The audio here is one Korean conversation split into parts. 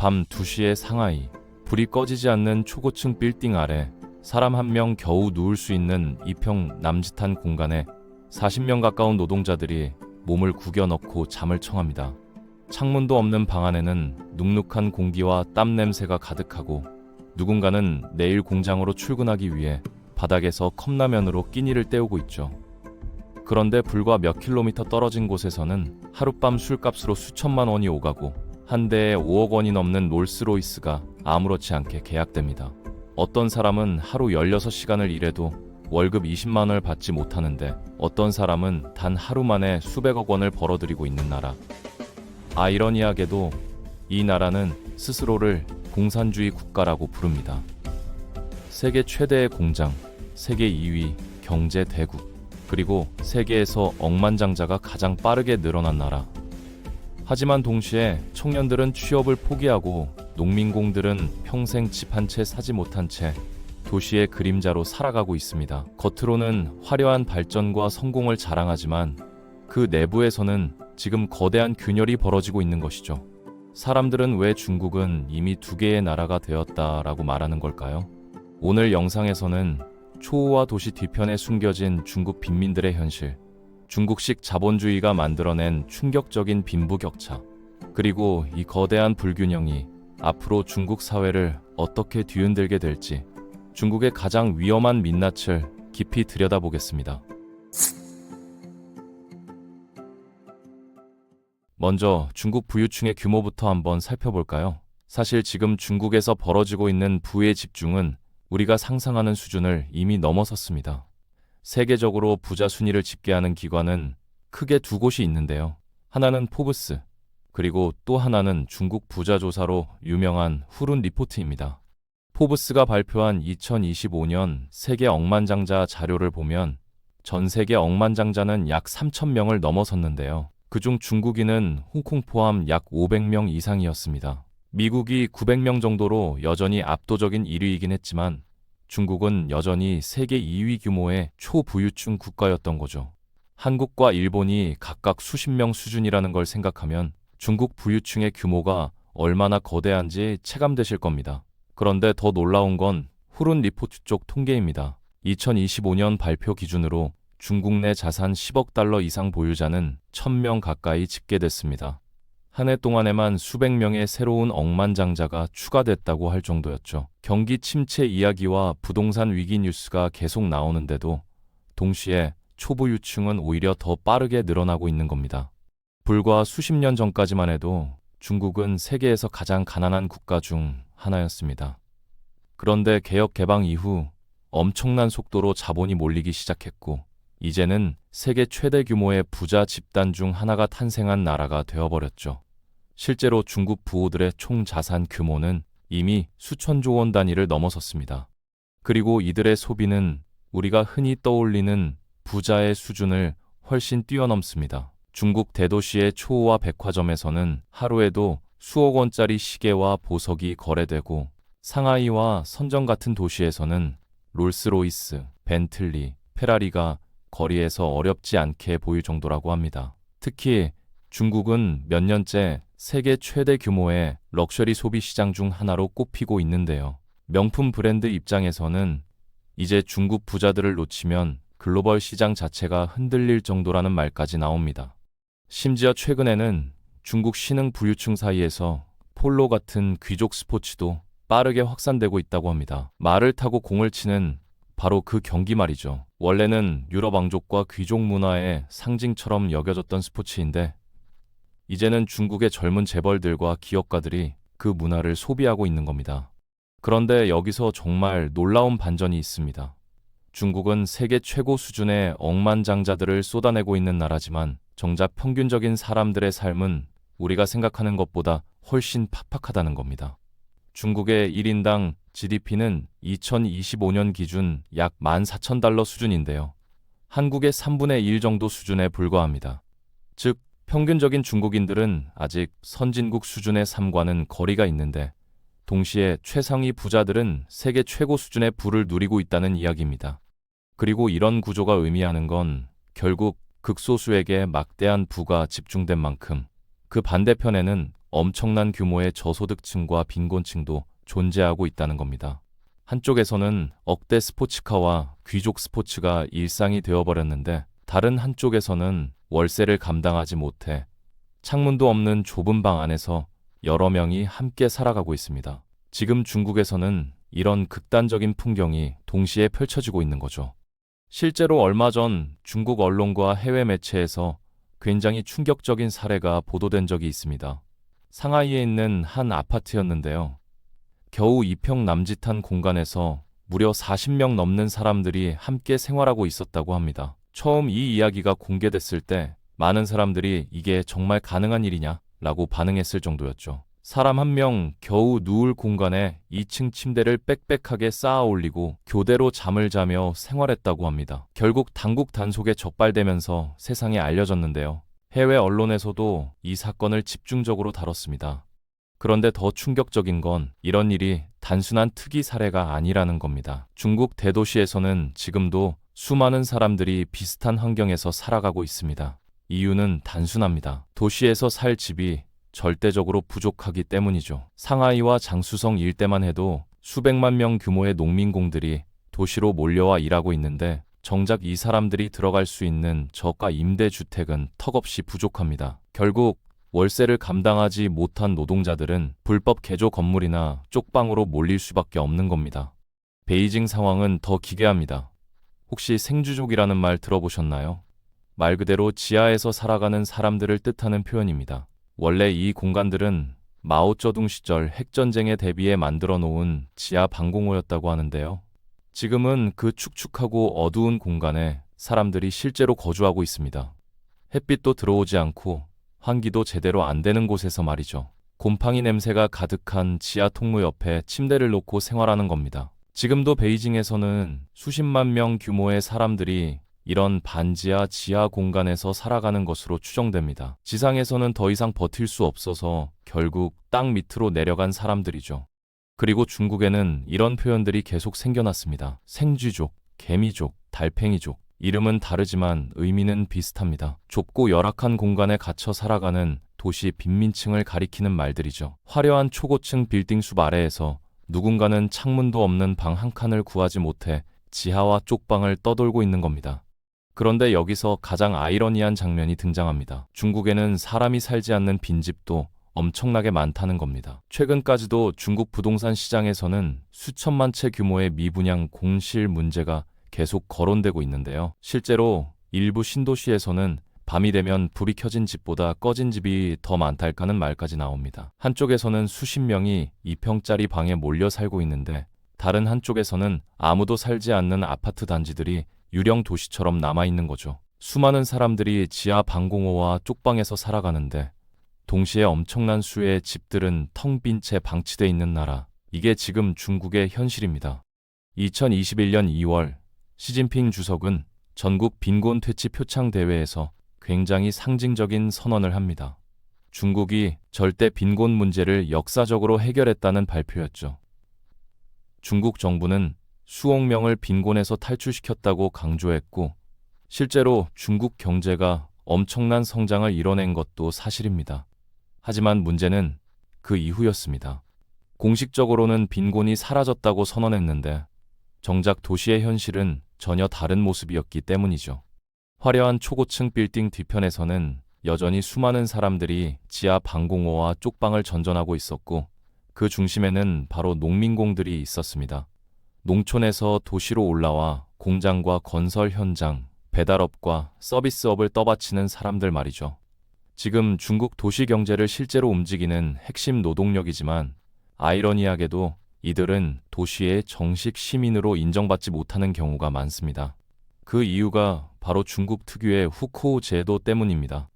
밤 2시의 상하이, 불이 꺼지지 않는 초고층 빌딩 아래 사람 한 명 겨우 누울 수 있는 2평 남짓한 공간에 40명 가까운 노동자들이 몸을 구겨 넣고 잠을 청합니다. 창문도 없는 방 안에는 눅눅한 공기와 땀 냄새가 가득하고 누군가는 내일 공장으로 출근하기 위해 바닥에서 컵라면으로 끼니를 때우고 있죠. 그런데 불과 몇 킬로미터 떨어진 곳에서는 하룻밤 술값으로 수천만 원이 오가고 한 대에 5억 원이 넘는 롤스로이스가 아무렇지 않게 계약됩니다. 어떤 사람은 하루 16시간을 일해도 월급 20만 원을 받지 못하는데 어떤 사람은 단 하루 만에 수백억 원을 벌어들이고 있는 나라. 아이러니하게도 이 나라는 스스로를 공산주의 국가라고 부릅니다. 세계 최대의 공장, 세계 2위 경제 대국, 그리고 세계에서 억만장자가 가장 빠르게 늘어난 나라. 하지만 동시에 청년들은 취업을 포기하고 농민공들은 평생 집 한 채 사지 못한 채 도시의 그림자로 살아가고 있습니다. 겉으로는 화려한 발전과 성공을 자랑하지만 그 내부에서는 지금 거대한 균열이 벌어지고 있는 것이죠. 사람들은 왜 중국은 이미 2개의 나라가 되었다라고 말하는 걸까요? 오늘 영상에서는 초호화 도시 뒤편에 숨겨진 중국 빈민들의 현실, 중국식 자본주의가 만들어낸 충격적인 빈부격차, 그리고 이 거대한 불균형이 앞으로 중국 사회를 어떻게 뒤흔들게 될지 중국의 가장 위험한 민낯을 깊이 들여다보겠습니다. 먼저 중국 부유층의 규모부터 한번 살펴볼까요? 사실 지금 중국에서 벌어지고 있는 부의 집중은 우리가 상상하는 수준을 이미 넘어섰습니다. 세계적으로 부자 순위를 집계하는 기관은 크게 2곳이 있는데요. 하나는 포브스, 그리고 또 하나는 중국 부자 조사로 유명한 후룬 리포트입니다. 포브스가 발표한 2025년 세계 억만장자 자료를 보면 전 세계 억만장자는 약 3,000명을 넘어섰는데요. 그중 중국인은 홍콩 포함 약 500명 이상이었습니다. 미국이 900명 정도로 여전히 압도적인 1위이긴 했지만 중국은 여전히 세계 2위 규모의 초부유층 국가였던 거죠. 한국과 일본이 각각 수십 명 수준이라는 걸 생각하면 중국 부유층의 규모가 얼마나 거대한지 체감되실 겁니다. 그런데 더 놀라운 건 후룬 리포트 쪽 통계입니다. 2025년 발표 기준으로 중국 내 자산 10억 달러 이상 보유자는 1,000명 가까이 집계됐습니다. 한 해 동안에만 수백 명의 새로운 억만장자가 추가됐다고 할 정도였죠. 경기 침체 이야기와 부동산 위기 뉴스가 계속 나오는데도 동시에 초부유층은 오히려 더 빠르게 늘어나고 있는 겁니다. 불과 수십 년 전까지만 해도 중국은 세계에서 가장 가난한 국가 중 하나였습니다. 그런데 개혁 개방 이후 엄청난 속도로 자본이 몰리기 시작했고 이제는 세계 최대 규모의 부자 집단 중 하나가 탄생한 나라가 되어버렸죠. 실제로 중국 부호들의 총 자산 규모는 이미 수천조 원 단위를 넘어섰습니다. 그리고 이들의 소비는 우리가 흔히 떠올리는 부자의 수준을 훨씬 뛰어넘습니다. 중국 대도시의 초호화 백화점에서는 하루에도 수억 원짜리 시계와 보석이 거래되고 상하이와 선정 같은 도시에서는 롤스로이스, 벤틀리, 페라리가 거리에서 어렵지 않게 보일 정도라고 합니다. 특히 중국은 몇 년째 세계 최대 규모의 럭셔리 소비 시장 중 하나로 꼽히고 있는데요. 명품 브랜드 입장에서는 이제 중국 부자들을 놓치면 글로벌 시장 자체가 흔들릴 정도라는 말까지 나옵니다. 심지어 최근에는 중국 신흥 부유층 사이에서 폴로 같은 귀족 스포츠도 빠르게 확산되고 있다고 합니다. 말을 타고 공을 치는 바로 그 경기 말이죠. 원래는 유럽 왕족과 귀족 문화의 상징처럼 여겨졌던 스포츠인데 이제는 중국의 젊은 재벌들과 기업가들이 그 문화를 소비하고 있는 겁니다. 그런데 여기서 정말 놀라운 반전이 있습니다. 중국은 세계 최고 수준의 억만장자들을 쏟아내고 있는 나라지만 정작 평균적인 사람들의 삶은 우리가 생각하는 것보다 훨씬 팍팍하다는 겁니다. 중국의 1인당 GDP는 2025년 기준 약 14,000달러 수준인데요. 한국의 3분의 1 정도 수준에 불과합니다. 즉, 평균적인 중국인들은 아직 선진국 수준의 삶과는 거리가 있는데 동시에 최상위 부자들은 세계 최고 수준의 부를 누리고 있다는 이야기입니다. 그리고 이런 구조가 의미하는 건 결국 극소수에게 막대한 부가 집중된 만큼 그 반대편에는 엄청난 규모의 저소득층과 빈곤층도 존재하고 있다는 겁니다. 한쪽에서는 억대 스포츠카와 귀족 스포츠가 일상이 되어버렸는데 다른 한쪽에서는 월세를 감당하지 못해 창문도 없는 좁은 방 안에서 여러 명이 함께 살아가고 있습니다. 지금 중국에서는 이런 극단적인 풍경이 동시에 펼쳐지고 있는 거죠. 실제로 얼마 전 중국 언론과 해외 매체에서 굉장히 충격적인 사례가 보도된 적이 있습니다. 상하이에 있는 한 아파트였는데요. 겨우 2평 남짓한 공간에서 무려 40명 넘는 사람들이 함께 생활하고 있었다고 합니다. 처음 이 이야기가 공개됐을 때 많은 사람들이 이게 정말 가능한 일이냐? 라고 반응했을 정도였죠. 사람 한 명 겨우 누울 공간에 2층 침대를 빽빽하게 쌓아 올리고 교대로 잠을 자며 생활했다고 합니다. 결국 당국 단속에 적발되면서 세상에 알려졌는데요. 해외 언론에서도 이 사건을 집중적으로 다뤘습니다. 그런데 더 충격적인 건 이런 일이 단순한 특이 사례가 아니라는 겁니다. 중국 대도시에서는 지금도 수많은 사람들이 비슷한 환경에서 살아가고 있습니다. 이유는 단순합니다. 도시에서 살 집이 절대적으로 부족하기 때문이죠. 상하이와 장쑤성 일대만 해도 수백만 명 규모의 농민공들이 도시로 몰려와 일하고 있는데 정작 이 사람들이 들어갈 수 있는 저가 임대주택은 턱없이 부족합니다. 결국 월세를 감당하지 못한 노동자들은 불법 개조 건물이나 쪽방으로 몰릴 수밖에 없는 겁니다. 베이징 상황은 더 기괴합니다. 혹시 생쥐족이라는 말 들어보셨나요? 말 그대로 지하에서 살아가는 사람들을 뜻하는 표현입니다. 원래 이 공간들은 마오쩌둥 시절 핵전쟁에 대비해 만들어 놓은 지하 방공호였다고 하는데요. 지금은 그 축축하고 어두운 공간에 사람들이 실제로 거주하고 있습니다. 햇빛도 들어오지 않고 환기도 제대로 안 되는 곳에서 말이죠. 곰팡이 냄새가 가득한 지하 통로 옆에 침대를 놓고 생활하는 겁니다. 지금도 베이징에서는 수십만 명 규모의 사람들이 이런 반지하 지하 공간에서 살아가는 것으로 추정됩니다. 지상에서는 더 이상 버틸 수 없어서 결국 땅 밑으로 내려간 사람들이죠. 그리고 중국에는 이런 표현들이 계속 생겨났습니다. 생쥐족, 개미족, 달팽이족. 이름은 다르지만 의미는 비슷합니다. 좁고 열악한 공간에 갇혀 살아가는 도시 빈민층을 가리키는 말들이죠. 화려한 초고층 빌딩 숲 아래에서 누군가는 창문도 없는 방 한 칸을 구하지 못해 지하와 쪽방을 떠돌고 있는 겁니다. 그런데 여기서 가장 아이러니한 장면이 등장합니다. 중국에는 사람이 살지 않는 빈집도 엄청나게 많다는 겁니다. 최근까지도 중국 부동산 시장에서는 수천만 채 규모의 미분양 공실 문제가 계속 거론되고 있는데요. 실제로 일부 신도시에서는 밤이 되면 불이 켜진 집보다 꺼진 집이 더 많달까는 말까지 나옵니다. 한쪽에서는 수십 명이 2평짜리 방에 몰려 살고 있는데 다른 한쪽에서는 아무도 살지 않는 아파트 단지들이 유령 도시처럼 남아있는 거죠. 수많은 사람들이 지하 방공호와 쪽방에서 살아가는데 동시에 엄청난 수의 집들은 텅 빈 채 방치돼 있는 나라. 이게 지금 중국의 현실입니다. 2021년 2월 시진핑 주석은 전국 빈곤 퇴치 표창 대회에서 굉장히 상징적인 선언을 합니다. 중국이 절대 빈곤 문제를 역사적으로 해결했다는 발표였죠. 중국 정부는 수억 명을 빈곤에서 탈출시켰다고 강조했고, 실제로 중국 경제가 엄청난 성장을 이뤄낸 것도 사실입니다. 하지만 문제는 그 이후였습니다. 공식적으로는 빈곤이 사라졌다고 선언했는데 정작 도시의 현실은 전혀 다른 모습이었기 때문이죠. 화려한 초고층 빌딩 뒤편에서는 여전히 수많은 사람들이 지하 방공호와 쪽방을 전전하고 있었고 그 중심에는 바로 농민공들이 있었습니다. 농촌에서 도시로 올라와 공장과 건설 현장, 배달업과 서비스업을 떠받치는 사람들 말이죠. 지금 중국 도시 경제를 실제로 움직이는 핵심 노동력이지만 아이러니하게도 이들은 도시의 정식 시민으로 인정받지 못하는 경우가 많습니다. 그 이유가 바로 중국 특유의 후코우 제도 때문입니다.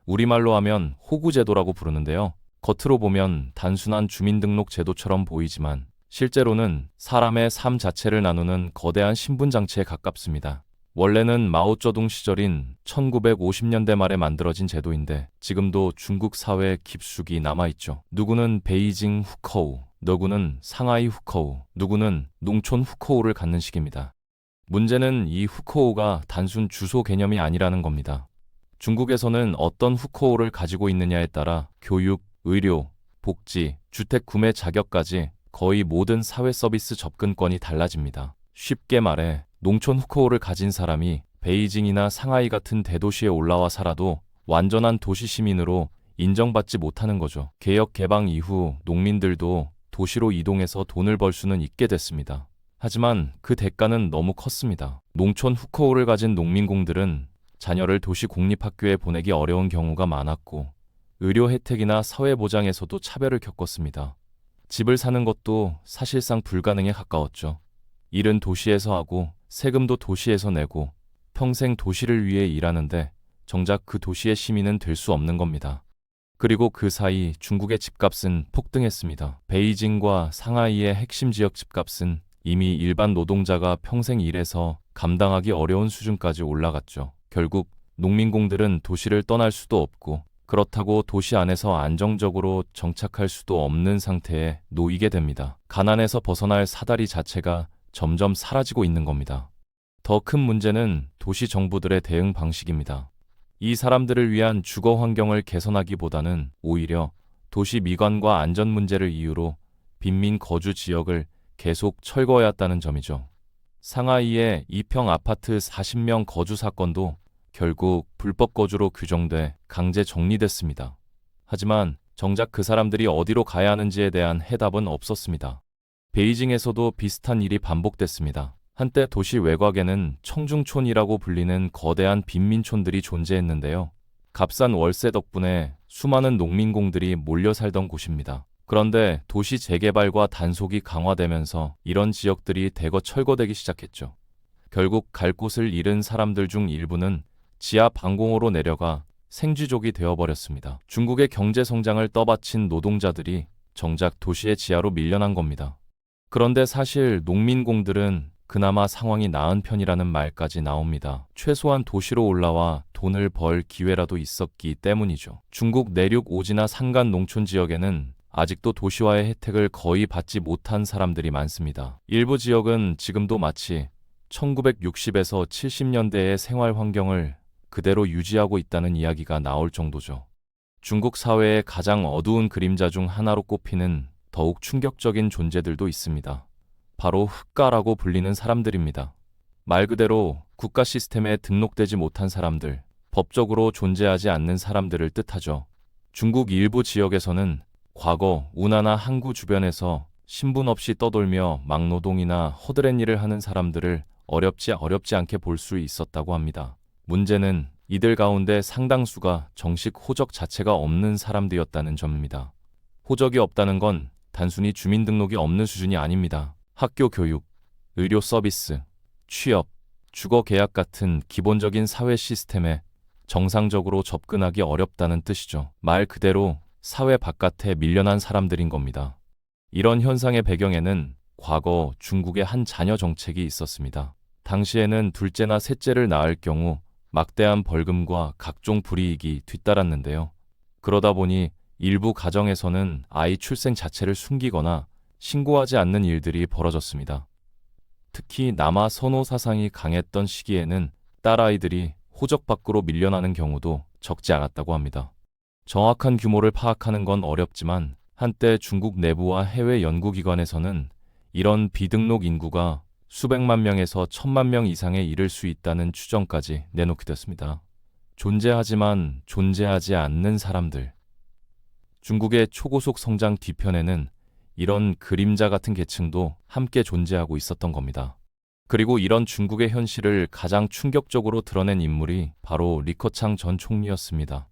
우리말로 하면 호구 제도라고 부르는데요. 겉으로 보면 단순한 주민등록 제도처럼 보이지만 실제로는 사람의 삶 자체를 나누는 거대한 신분장치에 가깝습니다. 원래는 마오쩌둥 시절인 1950년대 말에 만들어진 제도인데 지금도 중국 사회에 깊숙이 남아있죠. 누구는 베이징 후커우, 누구는 상하이 후커우, 누구는 농촌 후커우를 갖는 식입니다. 문제는 이 후커우가 단순 주소 개념이 아니라는 겁니다. 중국에서는 어떤 후커우를 가지고 있느냐에 따라 교육, 의료, 복지, 주택 구매 자격까지 거의 모든 사회 서비스 접근권이 달라집니다. 쉽게 말해 농촌 후크홀을 가진 사람이 베이징이나 상하이 같은 대도시에 올라와 살아도 완전한 도시 시민으로 인정받지 못하는 거죠. 개혁 개방 이후 농민들도 도시로 이동해서 돈을 벌 수는 있게 됐습니다. 하지만 그 대가는 너무 컸습니다. 농촌 후크홀을 가진 농민공들은 자녀를 도시 공립학교에 보내기 어려운 경우가 많았고 의료 혜택이나 사회보장에서도 차별을 겪었습니다. 집을 사는 것도 사실상 불가능에 가까웠죠. 일은 도시에서 하고 세금도 도시에서 내고 평생 도시를 위해 일하는데 정작 그 도시의 시민은 될 수 없는 겁니다. 그리고 그 사이 중국의 집값은 폭등했습니다. 베이징과 상하이의 핵심 지역 집값은 이미 일반 노동자가 평생 일해서 감당하기 어려운 수준까지 올라갔죠. 결국 농민공들은 도시를 떠날 수도 없고 그렇다고 도시 안에서 안정적으로 정착할 수도 없는 상태에 놓이게 됩니다. 가난에서 벗어날 사다리 자체가 점점 사라지고 있는 겁니다. 더 큰 문제는 도시 정부들의 대응 방식입니다. 이 사람들을 위한 주거 환경을 개선하기보다는 오히려 도시 미관과 안전 문제를 이유로 빈민 거주 지역을 계속 철거해왔다는 점이죠. 상하이의 2평 아파트 40명 거주 사건도 결국 불법 거주로 규정돼 강제 정리됐습니다. 하지만 정작 그 사람들이 어디로 가야 하는지에 대한 해답은 없었습니다. 베이징에서도 비슷한 일이 반복됐습니다. 한때 도시 외곽에는 청중촌이라고 불리는 거대한 빈민촌들이 존재했는데요. 값싼 월세 덕분에 수많은 농민공들이 몰려 살던 곳입니다. 그런데 도시 재개발과 단속이 강화되면서 이런 지역들이 대거 철거되기 시작했죠. 결국 갈 곳을 잃은 사람들 중 일부는 지하 방공호로 내려가 생쥐족이 되어버렸습니다. 중국의 경제 성장을 떠받친 노동자들이 정작 도시의 지하로 밀려난 겁니다. 그런데 사실 농민공들은 그나마 상황이 나은 편이라는 말까지 나옵니다. 최소한 도시로 올라와 돈을 벌 기회라도 있었기 때문이죠. 중국 내륙 오지나 산간 농촌 지역에는 아직도 도시화의 혜택을 거의 받지 못한 사람들이 많습니다. 일부 지역은 지금도 마치 1960에서 70년대의 생활 환경을 그대로 유지하고 있다는 이야기가 나올 정도죠. 중국 사회의 가장 어두운 그림자 중 하나로 꼽히는 더욱 충격적인 존재들도 있습니다. 바로 흑가라고 불리는 사람들입니다. 말 그대로 국가 시스템에 등록되지 못한 사람들, 법적으로 존재하지 않는 사람들을 뜻하죠. 중국 일부 지역에서는 과거 운하나 항구 주변에서 신분 없이 떠돌며 막노동이나 허드렛 일을 하는 사람들을 어렵지 않게 볼 수 있었다고 합니다. 문제는 이들 가운데 상당수가 정식 호적 자체가 없는 사람들이었다는 점입니다. 호적이 없다는 건 단순히 주민등록이 없는 수준이 아닙니다. 학교 교육, 의료 서비스, 취업, 주거 계약 같은 기본적인 사회 시스템에 정상적으로 접근하기 어렵다는 뜻이죠. 말 그대로 사회 바깥에 밀려난 사람들인 겁니다. 이런 현상의 배경에는 과거 중국의 한 자녀 정책이 있었습니다. 당시에는 둘째나 셋째를 낳을 경우 막대한 벌금과 각종 불이익이 뒤따랐는데요. 그러다 보니 일부 가정에서는 아이 출생 자체를 숨기거나 신고하지 않는 일들이 벌어졌습니다. 특히 남아 선호 사상이 강했던 시기에는 딸아이들이 호적 밖으로 밀려나는 경우도 적지 않았다고 합니다. 정확한 규모를 파악하는 건 어렵지만 한때 중국 내부와 해외 연구기관에서는 이런 비등록 인구가 수백만 명에서 1000만 명 이상에 이를 수 있다는 추정까지 내놓게 됐습니다. 존재하지만 존재하지 않는 사람들. 중국의 초고속 성장 뒤편에는 이런 그림자 같은 계층도 함께 존재하고 있었던 겁니다. 그리고 이런 중국의 현실을 가장 충격적으로 드러낸 인물이 바로 리커창 전 총리였습니다.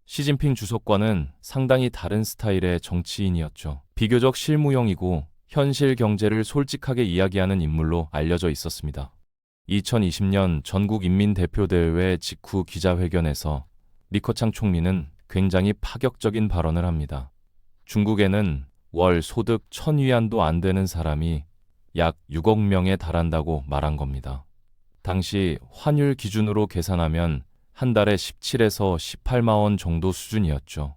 시진핑 주석과는 상당히 다른 스타일의 정치인이었죠. 비교적 실무형이고 현실 경제를 솔직하게 이야기하는 인물로 알려져 있었습니다. 2020년 전국인민대표대회 직후 기자회견에서 리커창 총리는 굉장히 파격적인 발언을 합니다. 중국에는 월 소득 1000위안도 안 되는 사람이 약 6억 명에 달한다고 말한 겁니다. 당시 환율 기준으로 계산하면 한 달에 17에서 18만 원 정도 수준이었죠.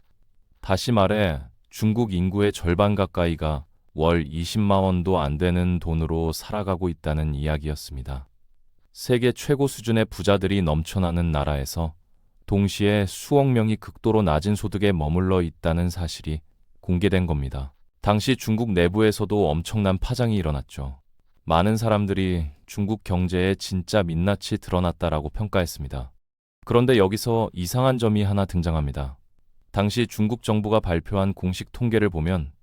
다시 말해 중국 인구의 절반 가까이가 월 20만 원도 안 되는 돈으로 살아가고 있다는 이야기였습니다. 세계 최고 수준의 부자들이 넘쳐나는 나라에서 동시에 수억 명이 극도로 낮은 소득에 머물러 있다는 사실이 공개된 겁니다. 당시 중국 내부에서도 엄청난 파장이 일어났죠. 많은 사람들이 중국 경제에 진짜 민낯이 드러났다라고 평가했습니다. 그런데 여기서 이상한 점이 하나 등장합니다. 당시 중국 정부가 발표한 공식 통계를 보면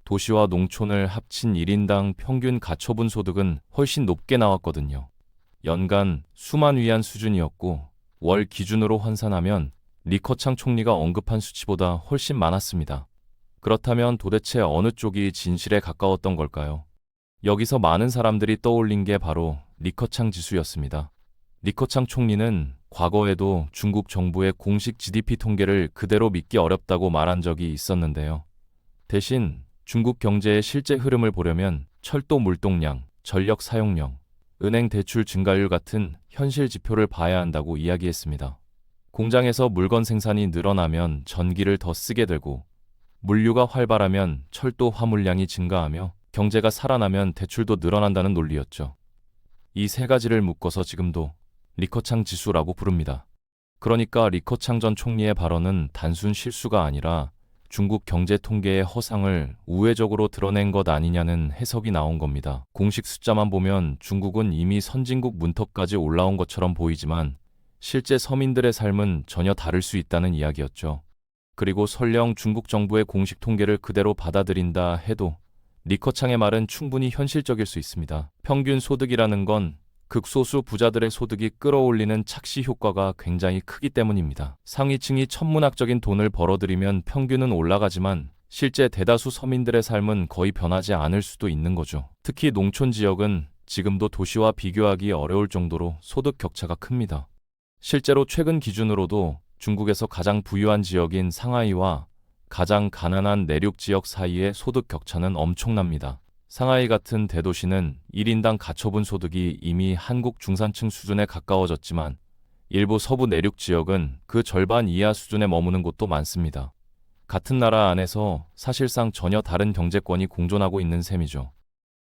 도시와 농촌을 합친 1인당 평균 가처분 소득은 훨씬 높게 나왔거든요. 연간 수만 위안 수준이었고 월 기준으로 환산하면 리커창 총리가 언급한 수치보다 훨씬 많았습니다. 그렇다면 도대체 어느 쪽이 진실에 가까웠던 걸까요? 여기서 많은 사람들이 떠올린 게 바로 리커창 지수였습니다. 리커창 총리는 과거에도 중국 정부의 공식 GDP 통계를 그대로 믿기 어렵다고 말한 적이 있었는데요. 대신 중국 경제의 실제 흐름을 보려면 철도 물동량, 전력 사용량, 은행 대출 증가율 같은 현실 지표를 봐야 한다고 이야기했습니다. 공장에서 물건 생산이 늘어나면 전기를 더 쓰게 되고 물류가 활발하면 철도 화물량이 증가하며 경제가 살아나면 대출도 늘어난다는 논리였죠. 이 세 가지를 묶어서 지금도 리커창 지수라고 부릅니다. 그러니까 리커창 전 총리의 발언은 단순 실수가 아니라 중국 경제 통계의 허상을 우회적으로 드러낸 것 아니냐는 해석이 나온 겁니다. 공식 숫자만 보면 중국은 이미 선진국 문턱까지 올라온 것처럼 보이지만 실제 서민들의 삶은 전혀 다를 수 있다는 이야기였죠. 그리고 설령 중국 정부의 공식 통계를 그대로 받아들인다 해도 리커창의 말은 충분히 현실적일 수 있습니다. 평균 소득이라는 건 극소수 부자들의 소득이 끌어올리는 착시 효과가 굉장히 크기 때문입니다. 상위층이 천문학적인 돈을 벌어들이면 평균은 올라가지만 실제 대다수 서민들의 삶은 거의 변하지 않을 수도 있는 거죠. 특히 농촌 지역은 지금도 도시와 비교하기 어려울 정도로 소득 격차가 큽니다. 실제로 최근 기준으로도 중국에서 가장 부유한 지역인 상하이와 가장 가난한 내륙 지역 사이의 소득 격차는 엄청납니다. 상하이 같은 대도시는 1인당 가처분 소득이 이미 한국 중산층 수준에 가까워졌지만 일부 서부 내륙 지역은 그 절반 이하 수준에 머무는 곳도 많습니다. 같은 나라 안에서 사실상 전혀 다른 경제권이 공존하고 있는 셈이죠.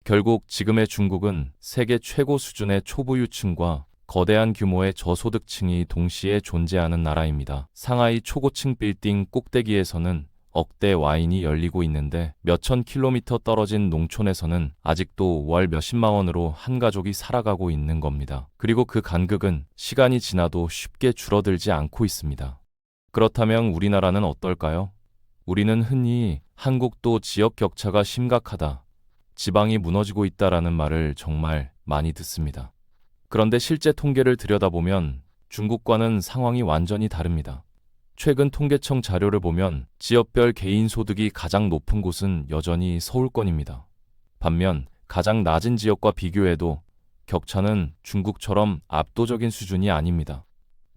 결국 지금의 중국은 세계 최고 수준의 초부유층과 거대한 규모의 저소득층이 동시에 존재하는 나라입니다. 상하이 초고층 빌딩 꼭대기에서는 억대 와인이 열리고 있는데 몇천 킬로미터 떨어진 농촌에서는 아직도 월 몇십만 원으로 한 가족이 살아가고 있는 겁니다. 그리고 그 간극은 시간이 지나도 쉽게 줄어들지 않고 있습니다. 그렇다면 우리나라는 어떨까요? 우리는 흔히 한국도 지역 격차가 심각하다, 지방이 무너지고 있다라는 말을 정말 많이 듣습니다. 그런데 실제 통계를 들여다보면 중국과는 상황이 완전히 다릅니다. 최근 통계청 자료를 보면 지역별 개인 소득이 가장 높은 곳은 여전히 서울권입니다. 반면 가장 낮은 지역과 비교해도 격차는 중국처럼 압도적인 수준이 아닙니다.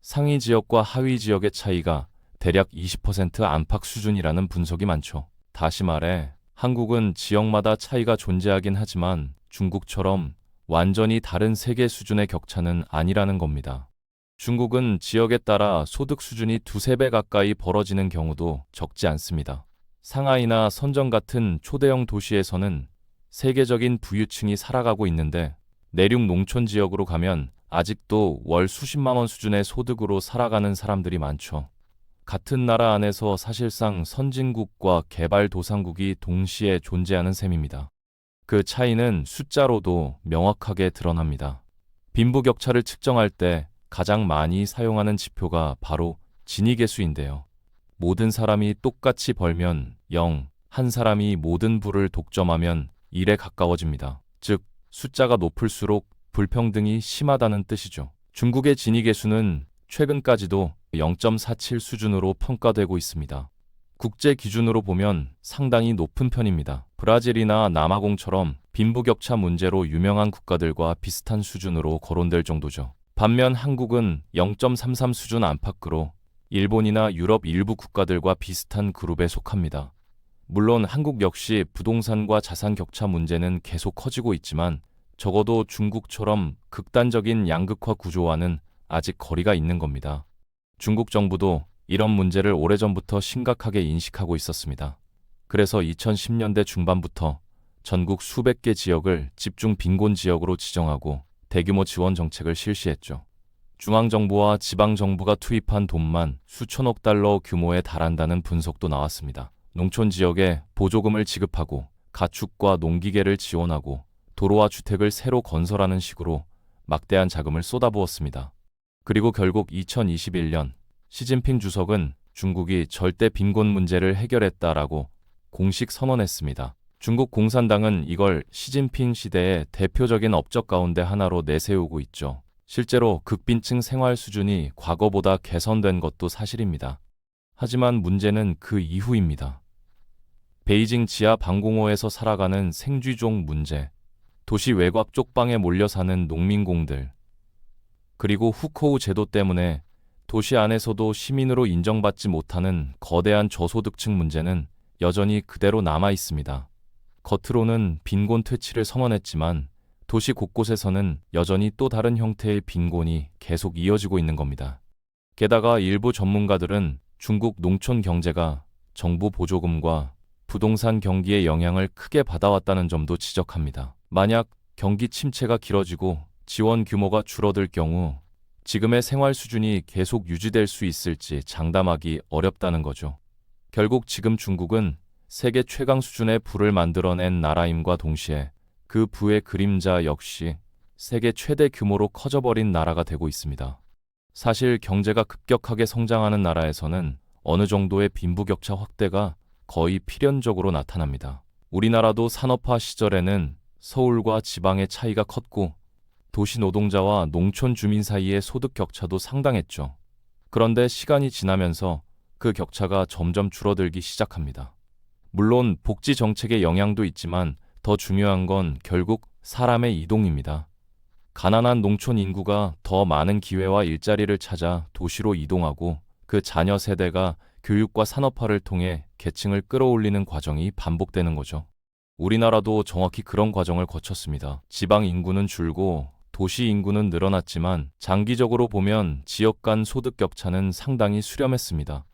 상위 지역과 하위 지역의 차이가 대략 20% 안팎 수준이라는 분석이 많죠. 다시 말해 한국은 지역마다 차이가 존재하긴 하지만 중국처럼 완전히 다른 세계 수준의 격차는 아니라는 겁니다. 중국은 지역에 따라 소득 수준이 두세 배 가까이 벌어지는 경우도 적지 않습니다. 상하이나 선전 같은 초대형 도시에서는 세계적인 부유층이 살아가고 있는데 내륙 농촌 지역으로 가면 아직도 월 수십만 원 수준의 소득으로 살아가는 사람들이 많죠. 같은 나라 안에서 사실상 선진국과 개발도상국이 동시에 존재하는 셈입니다. 그 차이는 숫자로도 명확하게 드러납니다. 빈부격차를 측정할 때 가장 많이 사용하는 지표가 바로 지니계수인데요. 모든 사람이 똑같이 벌면 0, 한 사람이 모든 부를 독점하면 1에 가까워집니다. 즉, 숫자가 높을수록 불평등이 심하다는 뜻이죠. 중국의 지니계수는 최근까지도 0.47 수준으로 평가되고 있습니다. 국제 기준으로 보면 상당히 높은 편입니다. 브라질이나 남아공처럼 빈부격차 문제로 유명한 국가들과 비슷한 수준으로 거론될 정도죠. 반면 한국은 0.33 수준 안팎으로 일본이나 유럽 일부 국가들과 비슷한 그룹에 속합니다. 물론 한국 역시 부동산과 자산 격차 문제는 계속 커지고 있지만 적어도 중국처럼 극단적인 양극화 구조와는 아직 거리가 있는 겁니다. 중국 정부도 이런 문제를 오래전부터 심각하게 인식하고 있었습니다. 그래서 2010년대 중반부터 전국 수백 개 지역을 집중 빈곤 지역으로 지정하고 대규모 지원 정책을 실시했죠. 중앙정부와 지방정부가 투입한 돈만 수천억 달러 규모에 달한다는 분석도 나왔습니다. 농촌 지역에 보조금을 지급하고 가축과 농기계를 지원하고 도로와 주택을 새로 건설하는 식으로 막대한 자금을 쏟아부었습니다. 그리고 결국 2021년 시진핑 주석은 중국이 절대 빈곤 문제를 해결했다라고 공식 선언했습니다. 중국 공산당은 이걸 시진핑 시대의 대표적인 업적 가운데 하나로 내세우고 있죠. 실제로 극빈층 생활 수준이 과거보다 개선된 것도 사실입니다. 하지만 문제는 그 이후입니다. 베이징 지하 방공호에서 살아가는 생쥐족 문제, 도시 외곽 쪽방에 몰려 사는 농민공들, 그리고 후코우 제도 때문에 도시 안에서도 시민으로 인정받지 못하는 거대한 저소득층 문제는 여전히 그대로 남아 있습니다. 겉으로는 빈곤 퇴치를 선언했지만 도시 곳곳에서는 여전히 또 다른 형태의 빈곤이 계속 이어지고 있는 겁니다. 게다가 일부 전문가들은 중국 농촌 경제가 정부 보조금과 부동산 경기의 영향을 크게 받아왔다는 점도 지적합니다. 만약 경기 침체가 길어지고 지원 규모가 줄어들 경우 지금의 생활 수준이 계속 유지될 수 있을지 장담하기 어렵다는 거죠. 결국 지금 중국은 세계 최강 수준의 부를 만들어낸 나라임과 동시에 그 부의 그림자 역시 세계 최대 규모로 커져버린 나라가 되고 있습니다. 사실 경제가 급격하게 성장하는 나라에서는 어느 정도의 빈부격차 확대가 거의 필연적으로 나타납니다. 우리나라도 산업화 시절에는 서울과 지방의 차이가 컸고 도시 노동자와 농촌 주민 사이의 소득 격차도 상당했죠. 그런데 시간이 지나면서 그 격차가 점점 줄어들기 시작합니다. 물론 복지 정책의 영향도 있지만 더 중요한 건 결국 사람의 이동입니다. 가난한 농촌 인구가 더 많은 기회와 일자리를 찾아 도시로 이동하고 그 자녀 세대가 교육과 산업화를 통해 계층을 끌어올리는 과정이 반복되는 거죠. 우리나라도 정확히 그런 과정을 거쳤습니다. 지방 인구는 줄고 도시 인구는 늘어났지만 장기적으로 보면 지역 간 소득 격차는 상당히 수렴했습니다.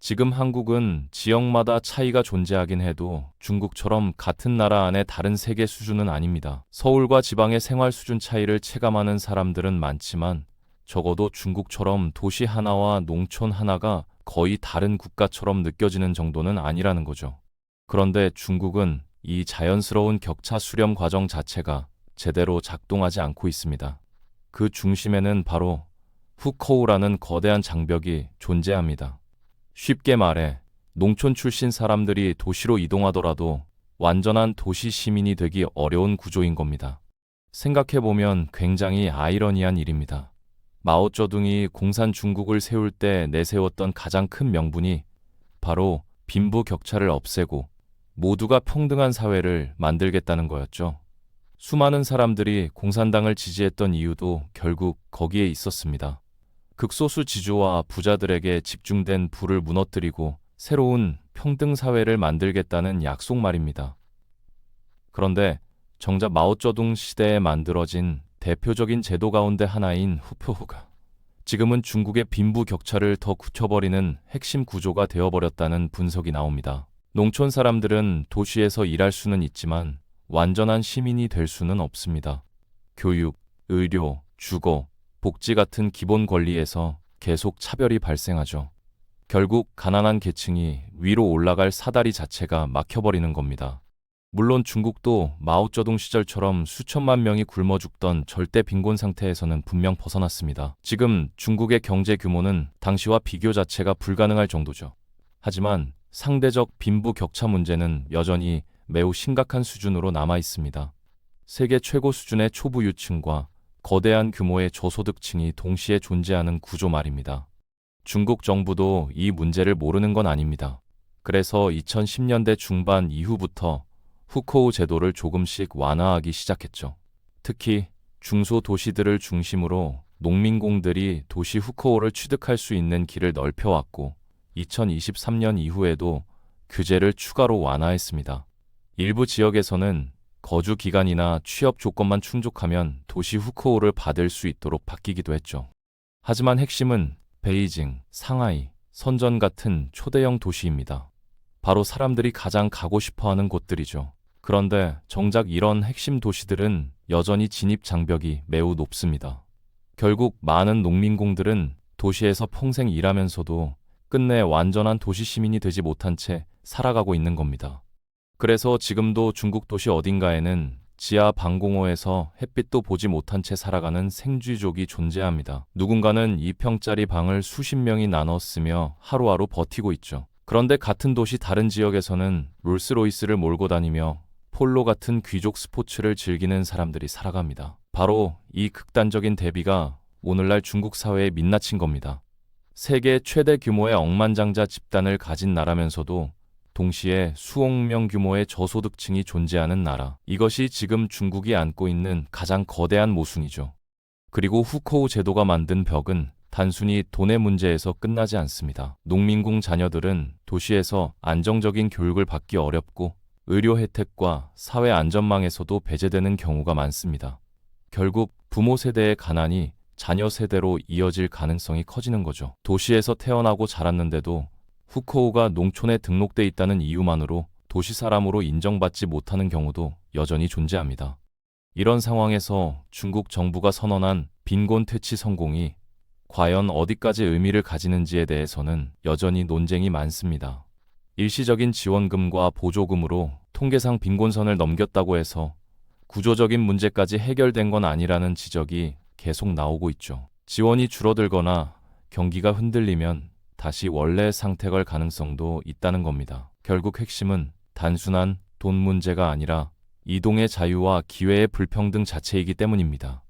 지금 한국은 지역마다 차이가 존재하긴 해도 중국처럼 같은 나라 안에 다른 세계 수준은 아닙니다. 서울과 지방의 생활 수준 차이를 체감하는 사람들은 많지만 적어도 중국처럼 도시 하나와 농촌 하나가 거의 다른 국가처럼 느껴지는 정도는 아니라는 거죠. 그런데 중국은 이 자연스러운 격차 수렴 과정 자체가 제대로 작동하지 않고 있습니다. 그 중심에는 바로 후커우라는 거대한 장벽이 존재합니다. 쉽게 말해 농촌 출신 사람들이 도시로 이동하더라도 완전한 도시 시민이 되기 어려운 구조인 겁니다. 생각해보면 굉장히 아이러니한 일입니다. 마오쩌둥이 공산 중국을 세울 때 내세웠던 가장 큰 명분이 바로 빈부 격차를 없애고 모두가 평등한 사회를 만들겠다는 거였죠. 수많은 사람들이 공산당을 지지했던 이유도 결국 거기에 있었습니다. 극소수 지주와 부자들에게 집중된 부를 무너뜨리고 새로운 평등 사회를 만들겠다는 약속 말입니다. 그런데 정작 마오쩌둥 시대에 만들어진 대표적인 제도 가운데 하나인 후표호가 지금은 중국의 빈부 격차를 더 굳혀버리는 핵심 구조가 되어버렸다는 분석이 나옵니다. 농촌 사람들은 도시에서 일할 수는 있지만 완전한 시민이 될 수는 없습니다. 교육, 의료, 주거, 복지 같은 기본 권리에서 계속 차별이 발생하죠. 결국 가난한 계층이 위로 올라갈 사다리 자체가 막혀버리는 겁니다. 물론 중국도 마오쩌둥 시절처럼 수천만 명이 굶어 죽던 절대 빈곤 상태에서는 분명 벗어났습니다. 지금 중국의 경제 규모는 당시와 비교 자체가 불가능할 정도죠. 하지만 상대적 빈부 격차 문제는 여전히 매우 심각한 수준으로 남아 있습니다. 세계 최고 수준의 초부유층과 거대한 규모의 저소득층이 동시에 존재하는 구조 말입니다. 중국 정부도 이 문제를 모르는 건 아닙니다. 그래서 2010년대 중반 이후부터 후코우 제도를 조금씩 완화하기 시작했죠. 특히 중소도시들을 중심으로 농민공들이 도시 후코우를 취득할 수 있는 길을 넓혀왔고 2023년 이후에도 규제를 추가로 완화했습니다. 일부 지역에서는 거주 기간이나 취업 조건만 충족하면 도시 후코우를 받을 수 있도록 바뀌기도 했죠. 하지만 핵심은 베이징, 상하이, 선전 같은 초대형 도시입니다. 바로 사람들이 가장 가고 싶어하는 곳들이죠. 그런데 정작 이런 핵심 도시들은 여전히 진입 장벽이 매우 높습니다. 결국 많은 농민공들은 도시에서 평생 일하면서도 끝내 완전한 도시 시민이 되지 못한 채 살아가고 있는 겁니다. 그래서 지금도 중국 도시 어딘가에는 지하 방공호에서 햇빛도 보지 못한 채 살아가는 생쥐족이 존재합니다. 누군가는 2평짜리 방을 수십 명이 나눠 쓰며 하루하루 버티고 있죠. 그런데 같은 도시 다른 지역에서는 롤스로이스를 몰고 다니며 폴로 같은 귀족 스포츠를 즐기는 사람들이 살아갑니다. 바로 이 극단적인 대비가 오늘날 중국 사회에 민낯인 겁니다. 세계 최대 규모의 억만장자 집단을 가진 나라면서도 동시에 수억 명 규모의 저소득층이 존재하는 나라. 이것이 지금 중국이 안고 있는 가장 거대한 모순이죠. 그리고 후코우 제도가 만든 벽은 단순히 돈의 문제에서 끝나지 않습니다. 농민공 자녀들은 도시에서 안정적인 교육을 받기 어렵고 의료 혜택과 사회 안전망에서도 배제되는 경우가 많습니다. 결국 부모 세대의 가난이 자녀 세대로 이어질 가능성이 커지는 거죠. 도시에서 태어나고 자랐는데도 후코우가 농촌에 등록돼 있다는 이유만으로 도시 사람으로 인정받지 못하는 경우도 여전히 존재합니다. 이런 상황에서 중국 정부가 선언한 빈곤 퇴치 성공이 과연 어디까지 의미를 가지는지에 대해서는 여전히 논쟁이 많습니다. 일시적인 지원금과 보조금으로 통계상 빈곤선을 넘겼다고 해서 구조적인 문제까지 해결된 건 아니라는 지적이 계속 나오고 있죠. 지원이 줄어들거나 경기가 흔들리면 다시 원래 상태 갈 가능성도 있다는 겁니다. 결국 핵심은 단순한 돈 문제가 아니라 이동의 자유와 기회의 불평등 자체이기 때문입니다.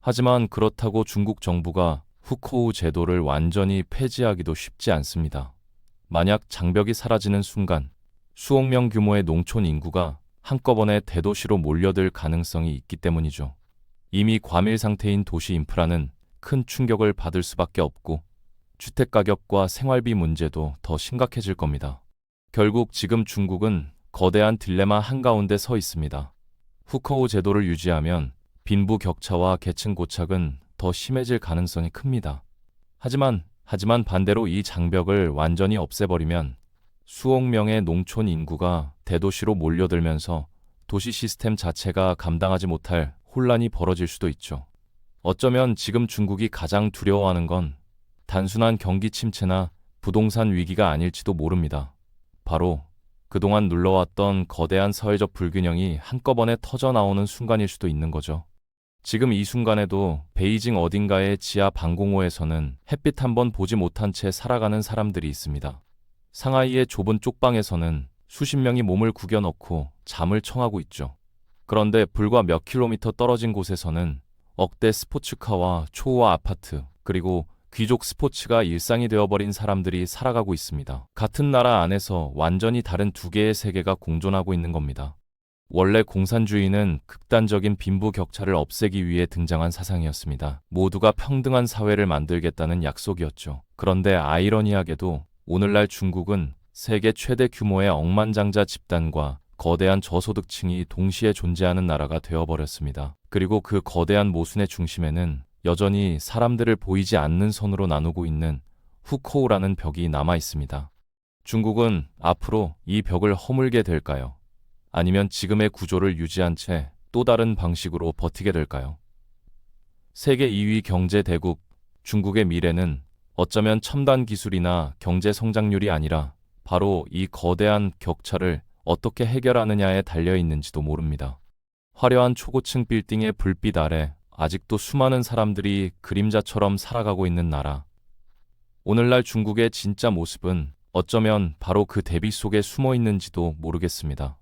하지만 그렇다고 중국 정부가 후코우 제도를 완전히 폐지하기도 쉽지 않습니다. 만약 장벽이 사라지는 순간 수억 명 규모의 농촌 인구가 한꺼번에 대도시로 몰려들 가능성이 있기 때문이죠. 이미 과밀 상태인 도시 인프라는 큰 충격을 받을 수밖에 없고 주택 가격과 생활비 문제도 더 심각해질 겁니다. 결국 지금 중국은 거대한 딜레마 한가운데 서 있습니다. 후코우 제도를 유지하면 빈부 격차와 계층 고착은 더 심해질 가능성이 큽니다. 하지만 반대로 이 장벽을 완전히 없애버리면 수억 명의 농촌 인구가 대도시로 몰려들면서 도시 시스템 자체가 감당하지 못할 혼란이 벌어질 수도 있죠. 어쩌면 지금 중국이 가장 두려워하는 건 단순한 경기 침체나 부동산 위기가 아닐지도 모릅니다. 바로 그동안 눌러왔던 거대한 사회적 불균형이 한꺼번에 터져나오는 순간일 수도 있는 거죠. 지금 이 순간에도 베이징 어딘가의 지하 방공호에서는 햇빛 한 번 보지 못한 채 살아가는 사람들이 있습니다. 상하이의 좁은 쪽방에서는 수십 명이 몸을 구겨넣고 잠을 청하고 있죠. 그런데 불과 몇 킬로미터 떨어진 곳에서는 억대 스포츠카와 초호화 아파트, 그리고 귀족 스포츠가 일상이 되어버린 사람들이 살아가고 있습니다. 같은 나라 안에서 완전히 다른 두 개의 세계가 공존하고 있는 겁니다. 원래 공산주의는 극단적인 빈부 격차를 없애기 위해 등장한 사상이었습니다. 모두가 평등한 사회를 만들겠다는 약속이었죠. 그런데 아이러니하게도 오늘날 중국은 세계 최대 규모의 억만장자 집단과 거대한 저소득층이 동시에 존재하는 나라가 되어버렸습니다. 그리고 그 거대한 모순의 중심에는 여전히 사람들을 보이지 않는 선으로 나누고 있는 후코우라는 벽이 남아 있습니다. 중국은 앞으로 이 벽을 허물게 될까요? 아니면 지금의 구조를 유지한 채 또 다른 방식으로 버티게 될까요? 세계 2위 경제 대국 중국의 미래는 어쩌면 첨단 기술이나 경제 성장률이 아니라 바로 이 거대한 격차를 어떻게 해결하느냐에 달려 있는지도 모릅니다. 화려한 초고층 빌딩의 불빛 아래 아직도 수많은 사람들이 그림자처럼 살아가고 있는 나라. 오늘날 중국의 진짜 모습은 어쩌면 바로 그 대비 속에 숨어 있는지도 모르겠습니다.